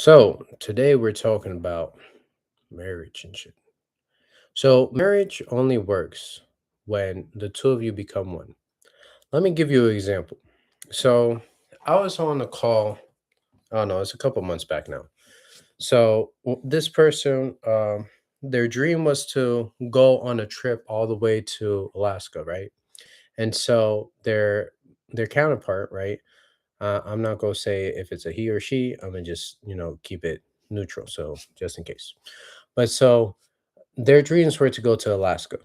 So today we're talking about marriage and shit. So marriage only works when the two of you become one. Let me give you an example. So I was on a call. Oh no, it's a couple months back now. So this person, their dream was to go on a trip all the way to Alaska, right? And so their counterpart, right? I'm not gonna say if it's a he or she. I'm gonna just keep it neutral, so just in case. But so their dreams were to go to Alaska.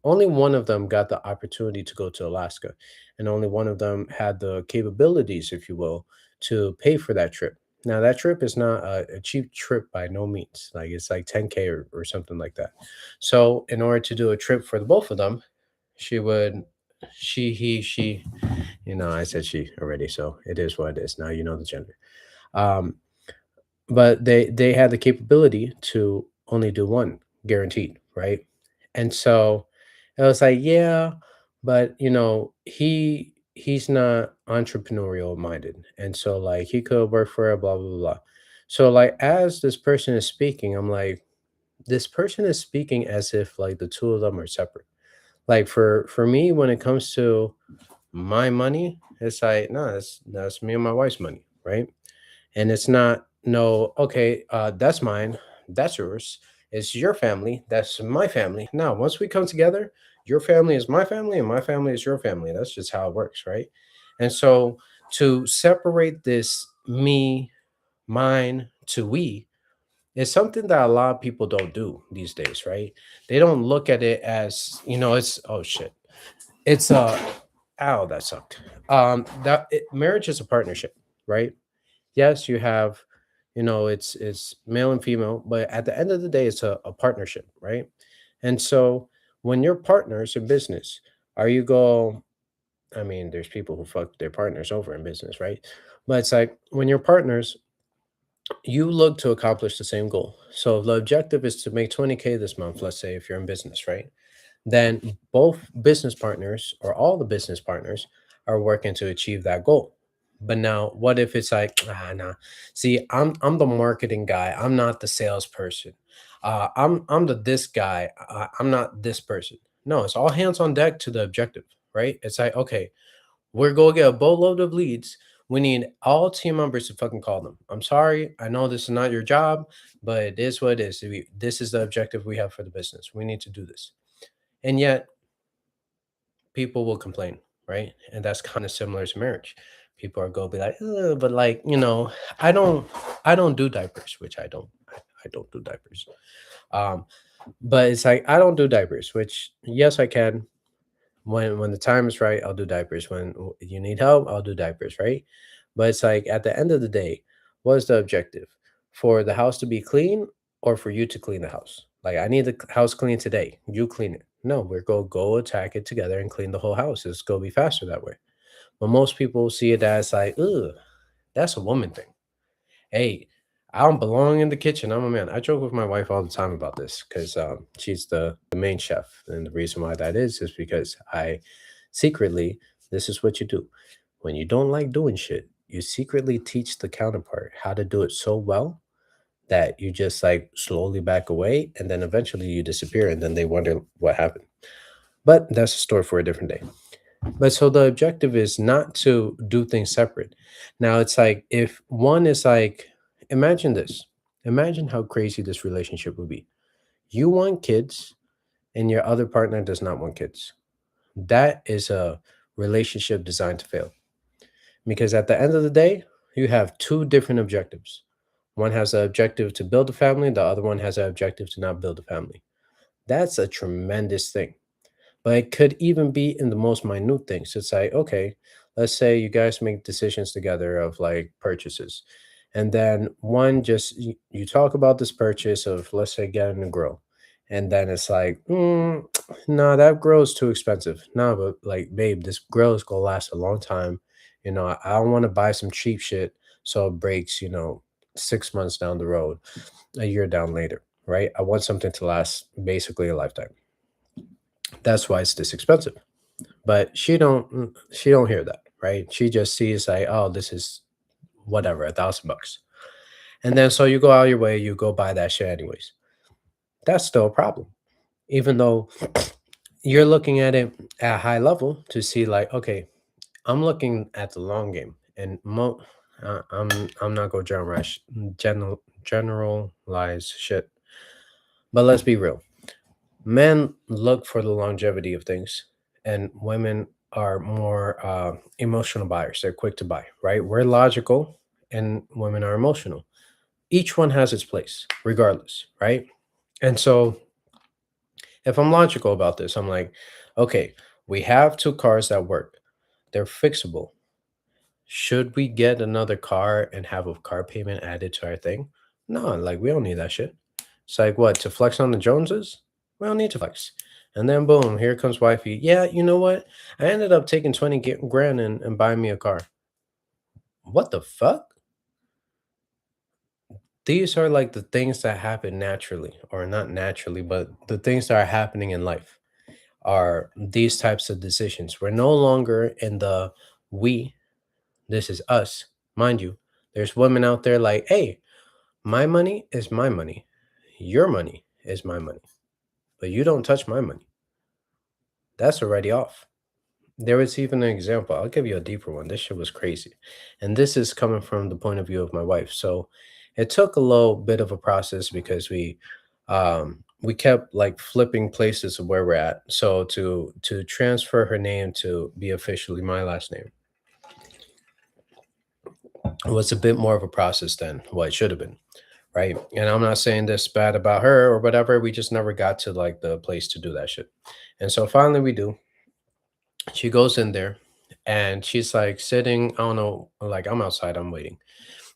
Only one of them got the opportunity to go to Alaska, and only one of them had the capabilities, if you will, to pay for that trip. Now, that trip is not a cheap trip by no means. Like it's like 10K or something like that. So, in order to do a trip for the both of them, she would, she, I said she already, so it is what it is. Now you know the gender. Um, but they had the capability to only do one guaranteed, right? And so it was like, yeah, but he's not entrepreneurial minded, and so like he could work for a blah blah blah blah. So like as this person is speaking, I'm like, this person is speaking as if like the two of them are separate. Like for me, when it comes to my money, it's like, no, that's me and my wife's money, right? And it's not, no, okay, that's mine, that's yours, it's your family, that's my family. Now once we come together, your family is my family and my family is your family. That's just how it works, right? And so to separate this me, mine to we is something that a lot of people don't do these days, right? They don't look at it as, it's, oh shit, it's ow, that sucked. Marriage is a partnership, right? Yes, you have, it's male and female, but at the end of the day, it's a partnership, right? And so when you're partners in business, are you go, I mean, there's people who fuck their partners over in business, right? But it's like when you're partners, you look to accomplish the same goal. So if the objective is to make 20K this month, let's say if you're in business, right? Then both business partners or all the business partners are working to achieve that goal. But now, what if it's like, nah. See, I'm the marketing guy. I'm not the salesperson. I'm the this guy. I'm not this person. No, it's all hands on deck to the objective, right? It's like, okay, we're going to get a boatload of leads. We need all team members to fucking call them. I'm sorry. I know this is not your job, but it is what it is. This is the objective we have for the business. We need to do this. And yet, people will complain, right? And that's kind of similar to marriage. People are going to be like, "Ugh," but like, I don't, I don't do diapers, which I don't do diapers. Um, but it's like I don't do diapers, which yes, I can. When the time is right, I'll do diapers. When you need help, I'll do diapers, right? But it's like at the end of the day, what is the objective? For the house to be clean or for you to clean the house? Like I need the house clean today. You clean it. No, we're go attack it together and clean the whole house. It's gonna be faster that way. But most people see it as like, ugh, that's a woman thing. Hey, I don't belong in the kitchen. I'm a man. I joke with my wife all the time about this because she's the main chef. And the reason why that is because I secretly, this is what you do. When you don't like doing shit, you secretly teach the counterpart how to do it so well that you just like slowly back away and then eventually you disappear and then they wonder what happened. But that's a story for a different day. But so the objective is not to do things separate. Now it's like if one is like, imagine this. Imagine how crazy this relationship would be. You want kids and your other partner does not want kids. That is a relationship designed to fail. Because at the end of the day, you have two different objectives. One has the objective to build a family, the other one has the objective to not build a family. That's a tremendous thing. But it could even be in the most minute things. It's like, okay, let's say you guys make decisions together of like purchases. And then one just, you talk about this purchase of, let's say, getting a grill. And then it's like, no, that grill is too expensive. No, but like, babe, this grill is going to last a long time. I don't want to buy some cheap shit so it breaks, 6 months down the road, a year down later, right? I want something to last basically a lifetime. That's why it's this expensive. But she don't hear that, right? She just sees like, oh, this is whatever, $1,000. And then so you go out your way, you go buy that shit anyways. That's still a problem. Even though you're looking at it at a high level to see like, okay, I'm looking at the long game, and I'm not gonna generalize shit, but let's be real. Men look for the longevity of things, and women are more emotional buyers. They're quick to buy, right? We're logical, and women are emotional. Each one has its place, regardless, right? And so, if I'm logical about this, I'm like, okay, we have two cars that work. They're fixable. Should we get another car and have a car payment added to our thing? No, like we don't need that shit. It's like what, to flex on the Joneses? We don't need to flex. And then boom, here comes wifey. Yeah, you know what? I ended up taking 20 grand and buying me a car. What the fuck? These are like the things that happen naturally, or not naturally, but the things that are happening in life are these types of decisions. We're no longer in the we, this is us. Mind you, there's women out there like, hey, my money is my money. Your money is my money. But you don't touch my money. That's already off. There was even an example. I'll give you a deeper one. This shit was crazy. And this is coming from the point of view of my wife. So it took a little bit of a process because we kept like flipping places of where we're at. So to transfer her name to be officially my last name was a bit more of a process than what it should have been. Right. And I'm not saying this bad about her or whatever. We just never got to like the place to do that shit. And so finally we do. She goes in there and she's like sitting, I don't know, like I'm outside, I'm waiting.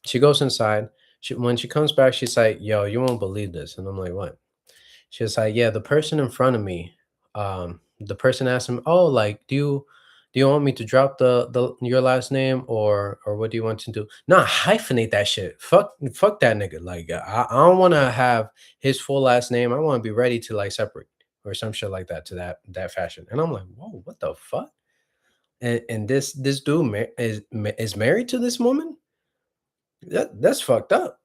She goes inside. When she comes back, she's like, yo, you won't believe this. And I'm like, what? She was like, yeah, the person in front of me, the person asked him, oh, like, do you want me to drop the your last name or what do you want to do? Nah, hyphenate that shit. Fuck that nigga. Like, I don't want to have his full last name. I want to be ready to like separate or some shit like that to that fashion. And I'm like, whoa, what the fuck? And this dude is married to this woman. That's fucked up.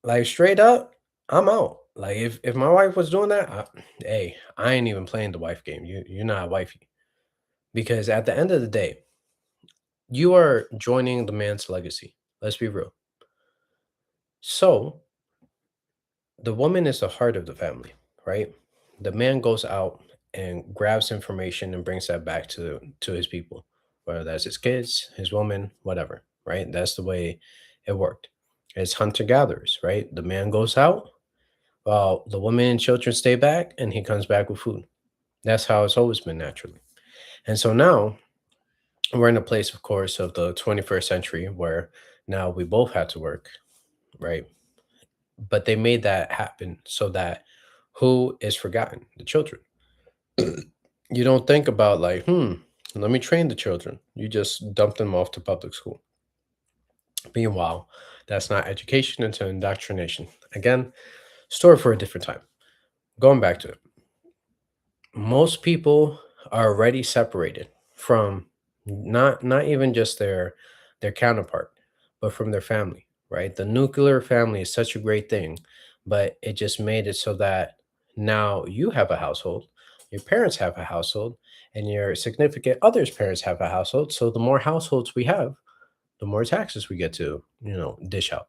Like straight up, I'm out. Like if my wife was doing that, hey, I ain't even playing the wife game. You're not a wifey because at the end of the day, you are joining the man's legacy. Let's be real. So the woman is the heart of the family, right? The man goes out and grabs information and brings that back to his people, whether that's his kids, his woman, whatever, right? That's the way it worked. It's hunter gatherers, right? The man goes out, while the women and children stay back, and he comes back with food. That's how it's always been naturally. And so now we're in a place, of course, of the 21st century where now we both had to work, right? But they made that happen so that who is forgotten? The children. You don't think about like, let me train the children. You just dump them off to public school. Meanwhile, that's not education, it's indoctrination. Again, story for a different time. Going back to it, most people are already separated from not even just their counterpart, but from their family, right? The nuclear family is such a great thing, but it just made it so that now you have a household, your parents have a household, and your significant other's parents have a household. So the more households we have, the more taxes we get to, dish out.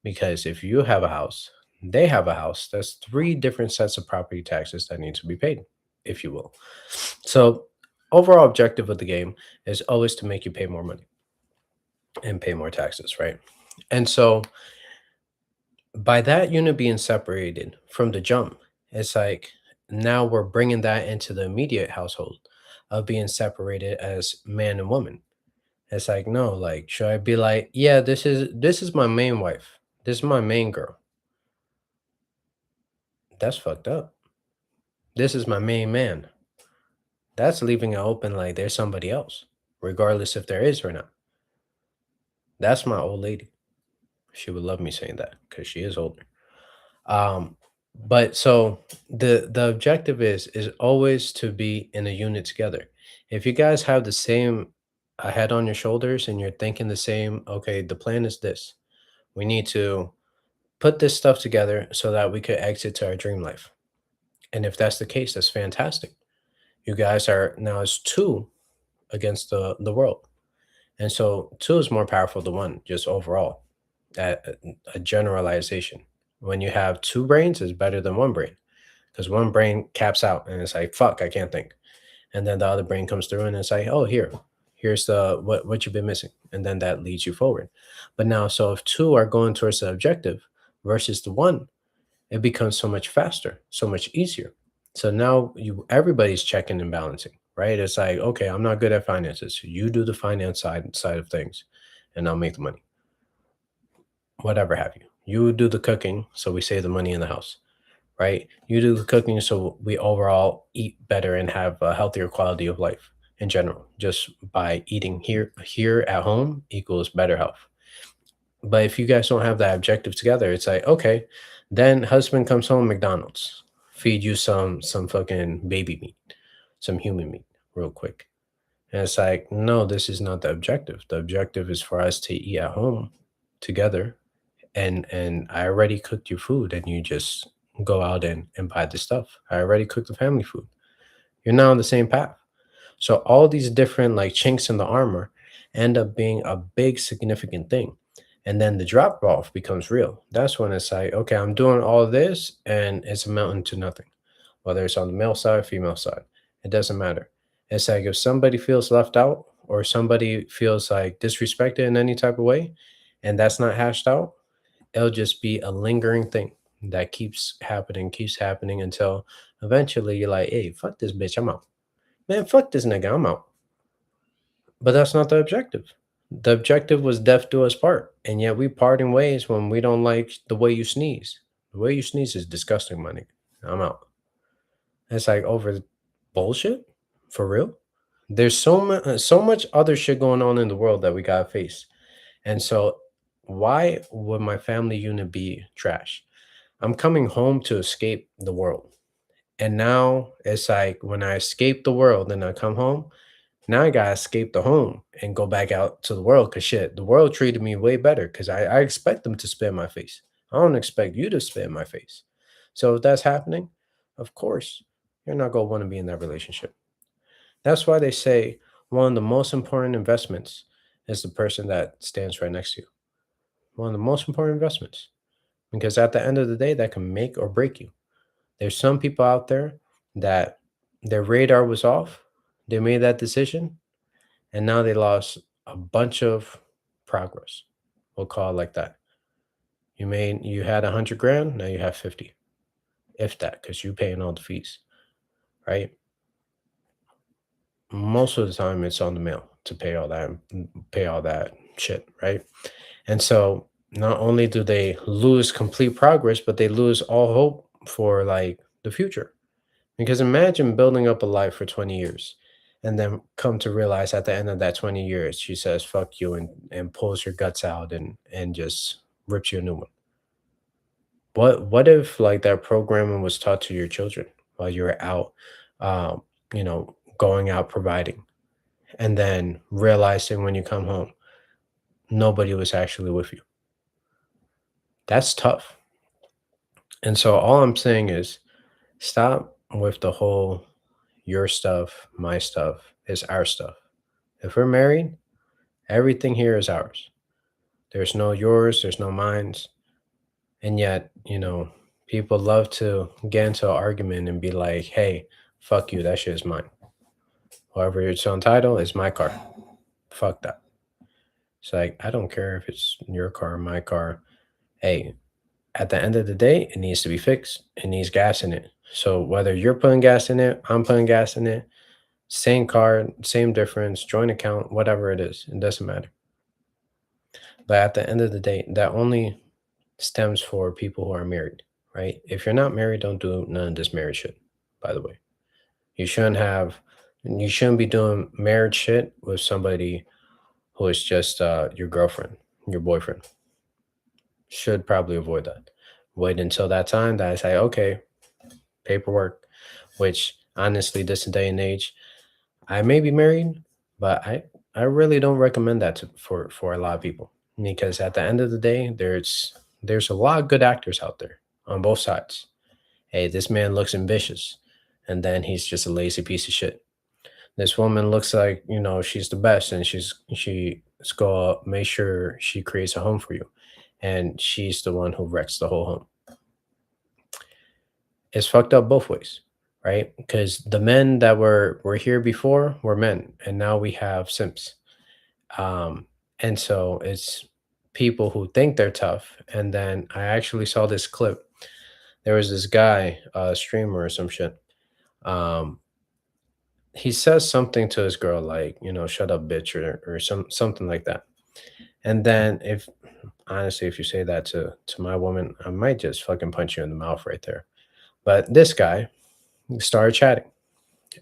Because if you have a house, they have a house, that's three different sets of property taxes that need to be paid, if you will. So, overall objective of the game is always to make you pay more money and pay more taxes, right? And so, by that unit being separated from the jump, it's like now we're bringing that into the immediate household of being separated as man and woman. It's like, no, like, should I be like, yeah, this is my main wife. This is my main girl. That's fucked up. This is my main man. That's leaving it open like there's somebody else, regardless if there is or not. That's my old lady. She would love me saying that because she is older. Um, but so the objective is always to be in a unit together. If you guys have the same head on your shoulders and you're thinking the same, okay, the plan is this. We need to put this stuff together so that we could exit to our dream life. And if that's the case, that's fantastic. You guys are now as two against the world. And so two is more powerful than one, just overall. A generalization. When you have two brains, is better than one brain because one brain caps out and it's like, fuck, I can't think. And then the other brain comes through and it's like, oh, here's the what you've been missing. And then that leads you forward. But now, so if two are going towards the objective versus the one, it becomes so much faster, so much easier. So now everybody's checking and balancing, right? It's like, okay, I'm not good at finances. So you do the finance side of things, and I'll make the money. Whatever have you. You do the cooking, so we save the money in the house, right? You do the cooking, so we overall eat better and have a healthier quality of life in general. Just by eating here at home equals better health. But if you guys don't have that objective together, it's like, okay, then husband comes home, McDonald's, feed you some fucking baby meat, some human meat, real quick. And it's like, no, this is not the objective. The objective is for us to eat at home together. And I already cooked your food and you just go out and buy the stuff. I already cooked the family food. You're now on the same path. So all these different like chinks in the armor end up being a big significant thing. And then the drop off becomes real. That's when it's like, okay, I'm doing all this and it's amounting to nothing. Whether it's on the male side, female side, it doesn't matter. It's like if somebody feels left out or somebody feels like disrespected in any type of way, and that's not hashed out, it'll just be a lingering thing that keeps happening until eventually you're like, hey, fuck this bitch, I'm out. Man, fuck this nigga, I'm out. But that's not the objective. The objective was death do us part. And yet we part in ways when we don't like the way you sneeze. The way you sneeze is disgusting, my nigga. I'm out. It's like over bullshit? For real? There's so much other shit going on in the world that we gotta face. And so why would my family unit be trash? I'm coming home to escape the world. And now it's like when I escape the world and I come home, now I gotta escape the home and go back out to the world because shit, the world treated me way better because I expect them to spit in my face. I don't expect you to spit in my face. So if that's happening, of course, you're not gonna want to be in that relationship. That's why they say one of the most important investments is the person that stands right next to you. One of the most important investments. Because at the end of the day, that can make or break you. There's some people out there that their radar was off. They made that decision and now they lost a bunch of progress. We'll call it like that. You had 100 grand, now you have 50, if that, because you're paying all the fees, right? Most of the time, it's on the mail to pay all that shit, right? And so not only do they lose complete progress, but they lose all hope for like the future. Because imagine building up a life for 20 years and then come to realize at the end of that 20 years, she says, fuck you and pulls your guts out and just rips you a new one. What if like that programming was taught to your children while you were out, going out providing and then realizing when you come home, nobody was actually with you? That's tough. And so all I'm saying is stop with the whole your stuff, my stuff is our stuff. If we're married, everything here is ours. There's no yours, there's no mine's. And yet, people love to get into an argument and be like, hey, fuck you, that shit is mine. Whoever it's on title is my car. Fuck that. It's like, I don't care if it's your car, my car. Hey, at the end of the day, it needs to be fixed. It needs gas in it. So whether you're putting gas in it, I'm putting gas in it, same card, same difference, joint account, whatever it is, it doesn't matter. But at the end of the day, that only stems for people who are married, right? If you're not married, don't do none of this marriage shit, by the way. You shouldn't have, you shouldn't be doing marriage shit with somebody who is just your girlfriend, your boyfriend. Should probably avoid that. Wait until that time that I say, okay, paperwork, which honestly, this day and age, I may be married, but I really don't recommend that for a lot of people because at the end of the day, there's a lot of good actors out there on both sides. Hey, this man looks ambitious, and then he's just a lazy piece of shit. This woman looks like, she's the best, and she's gonna make sure she creates a home for you, and she's the one who wrecks the whole home. It's fucked up both ways, right? Because the men that were here before were men, and now we have simps. Um, and so it's people who think they're tough. And then I actually saw this clip. There was this guy, a streamer or some shit. Um, he says something to his girl like, shut up, bitch, or something like that. And then if honestly, if you say that to my woman, I might just fucking punch you in the mouth right there. But this guy started chatting.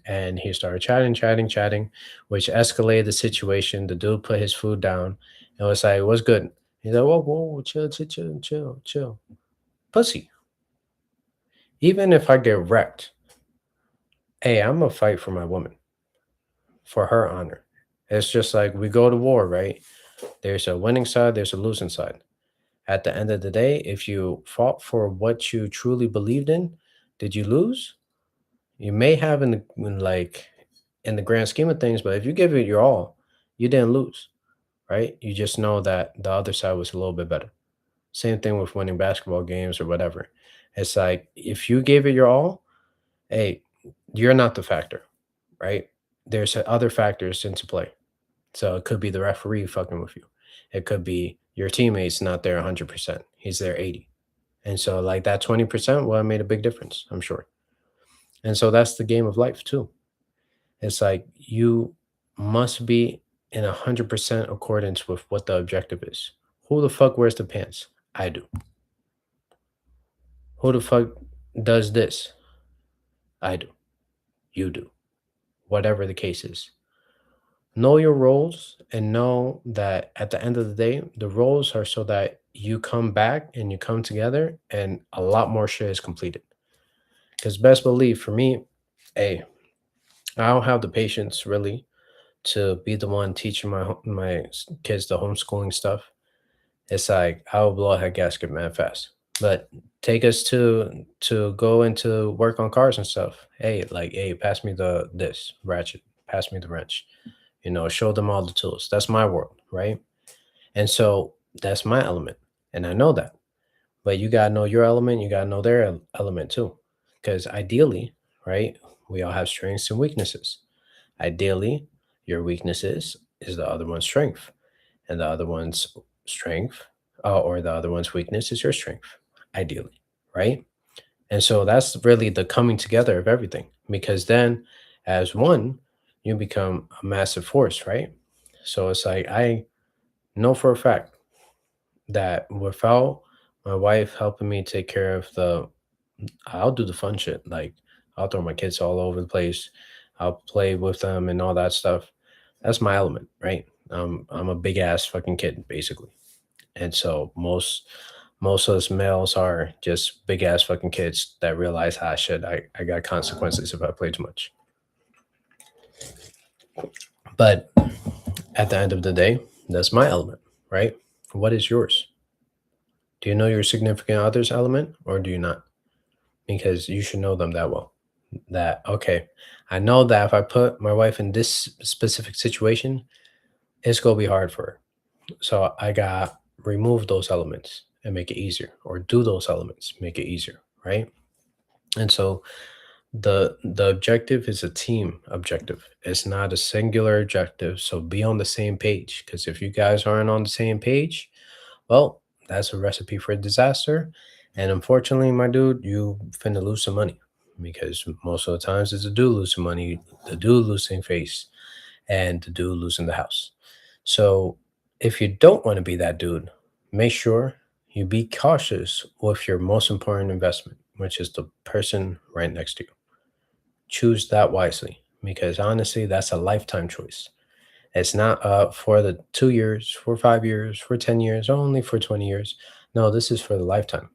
And he started chatting, which escalated the situation. The dude put his food down and was like, "What's good?" He's like, "Whoa, whoa, chill, chill, chill, chill, chill." Pussy. Even if I get wrecked, hey, I'm gonna fight for my woman, for her honor. It's just like we go to war, right? There's a winning side, there's a losing side. At the end of the day, if you fought for what you truly believed in, did you lose? You may have in the grand scheme of things, but if you give it your all, you didn't lose, right? You just know that the other side was a little bit better. Same thing with winning basketball games or whatever. It's like if you gave it your all, hey, you're not the factor, right? There's other factors into play. So it could be the referee fucking with you. It could be your teammates not there 100%. He's there 80. And so like that 20%, well, it made a big difference, I'm sure. And so that's the game of life too. It's like you must be in 100% accordance with what the objective is. Who the fuck wears the pants? I do. Who the fuck does this? I do. You do. Whatever the case is. Know your roles and know that at the end of the day, the roles are so that you come back and you come together and a lot more shit is completed. Because best believe for me, hey, I don't have the patience really to be the one teaching my kids the homeschooling stuff. It's like I will blow a head gasket man fast. But take us to go into work on cars and stuff. Hey, like, hey, pass me the this ratchet, pass me the wrench. Show them all the tools. That's my world, right? And so that's my element, and I know that. But you gotta know your element. You gotta know their element too, because ideally, right, we all have strengths and weaknesses. Ideally, your weaknesses is the other one's strength, and the other one's strength, or the other one's weakness is your strength, ideally, right? And so that's really the coming together of everything, because then as one, you become a massive force, right? So it's like I know for a fact that without my wife helping me take care of I'll do the fun shit. Like I'll throw my kids all over the place. I'll play with them and all that stuff. That's my element, right? I'm a big ass fucking kid, basically. And so most of us males are just big ass fucking kids that realize, ah shit, I got consequences if I play too much. But at the end of the day, that's my element, right? What is yours? Do you know your significant other's element or do you not? Because you should know them that well. That, okay, I know that if I put my wife in this specific situation, it's going to be hard for her. So I got remove those elements and make it easier, or do those elements, make it easier, right? And so the objective is a team objective. It's not a singular objective. So be on the same page. Because if you guys aren't on the same page, well, that's a recipe for disaster. And unfortunately, my dude, you finna lose some money because most of the times it's the dude losing money, the dude losing face, and the dude losing the house. So if you don't want to be that dude, make sure you be cautious with your most important investment, which is the person right next to you. Choose that wisely because honestly, that's a lifetime choice. It's not for the 2 years, for 5 years, for 10 years, only for 20 years. No, this is for the lifetime,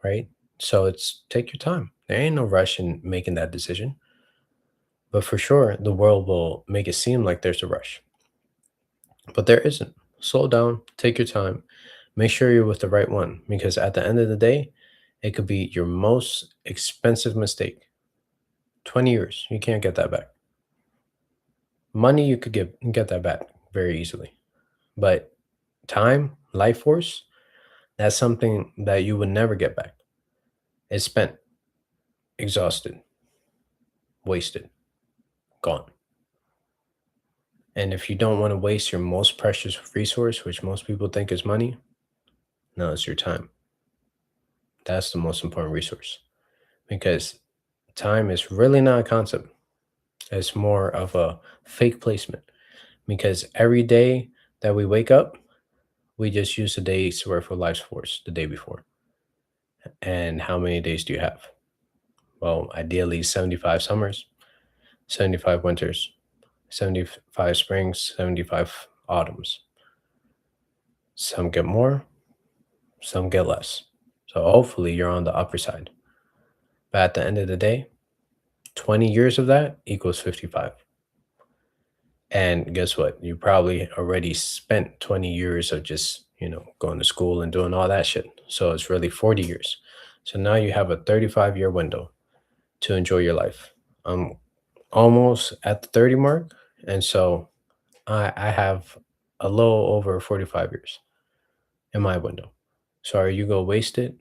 right? So it's take your time. There ain't no rush in making that decision. But for sure, the world will make it seem like there's a rush. But there isn't. Slow down, take your time, Make sure you're with the right one because at the end of the day, it could be your most expensive mistake. 20 years, you can't get that back. Money, you could get that back very easily. But time, life force, that's something that you would never get back. It's spent, exhausted, wasted, gone. And if you don't want to waste your most precious resource, which most people think is money, no, it's your time. That's the most important resource because time is really not a concept. It's more of a fake placement because every day that we wake up, we just use a day's worth of life force the day before. And how many days do you have? Well, ideally 75 summers, 75 winters, 75 springs, 75 autumns. Some get more, some get less. So hopefully you're on the upper side. But at the end of the day, 20 years of that equals 55. And guess what? You probably already spent 20 years of just, going to school and doing all that shit. So it's really 40 years. So now you have a 35-year window to enjoy your life. I'm almost at the 30 mark. And so I have a little over 45 years in my window. So are you going to waste it?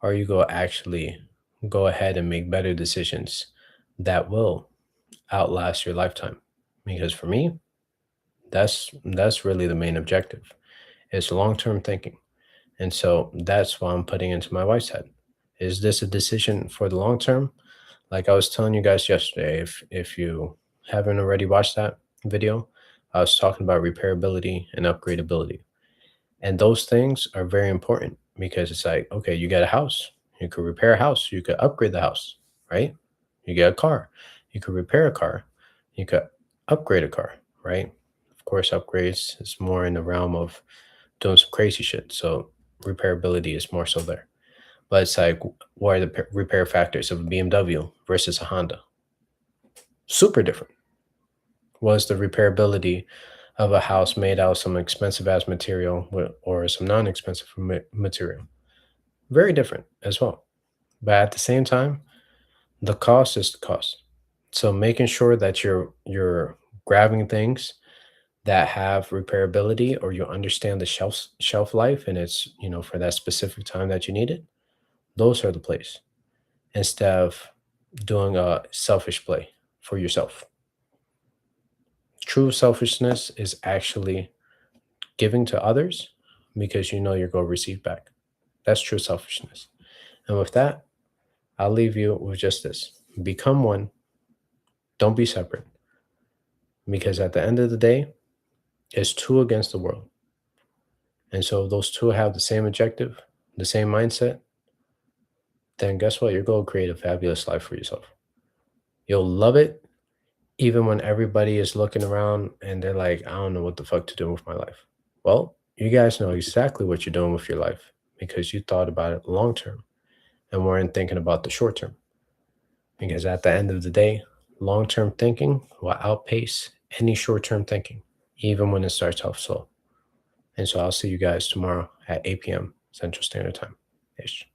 Or are you going to actually go ahead and make better decisions that will outlast your lifetime? Because for me, that's really the main objective. It's long-term thinking. And so that's why I'm putting into my wife's head. Is this a decision for the long term? Like I was telling you guys yesterday, if you haven't already watched that video, I was talking about repairability and upgradability. And those things are very important because it's like, okay, you get a house, you could repair a house, you could upgrade the house, right? You get a car, you could repair a car, you could upgrade a car, right? Of course, upgrades is more in the realm of doing some crazy shit. So repairability is more so there. But it's like, what are the repair factors of a BMW versus a Honda? Super different. What's the repairability of a house made out of some expensive ass material or some non-expensive material? Very different as well. But at the same time, the cost is the cost. So making sure that you're grabbing things that have repairability or you understand the shelf life and it's for that specific time that you need it, those are the plays instead of doing a selfish play for yourself. True selfishness is actually giving to others because you know you're going to receive back. That's true selfishness. And with that, I'll leave you with just this: become one, don't be separate, because at the end of the day, it's two against the world. And so if those two have the same objective, the same mindset, then guess what? You're going to create a fabulous life for yourself. You'll love it even when everybody is looking around and they're like, I don't know what the fuck to do with my life. Well, you guys know exactly what you're doing with your life because you thought about it long term and weren't thinking about the short term. Because at the end of the day, long term thinking will outpace any short term thinking, even when it starts off slow. And so I'll see you guys tomorrow at 8 p.m. Central Standard Time. Ish.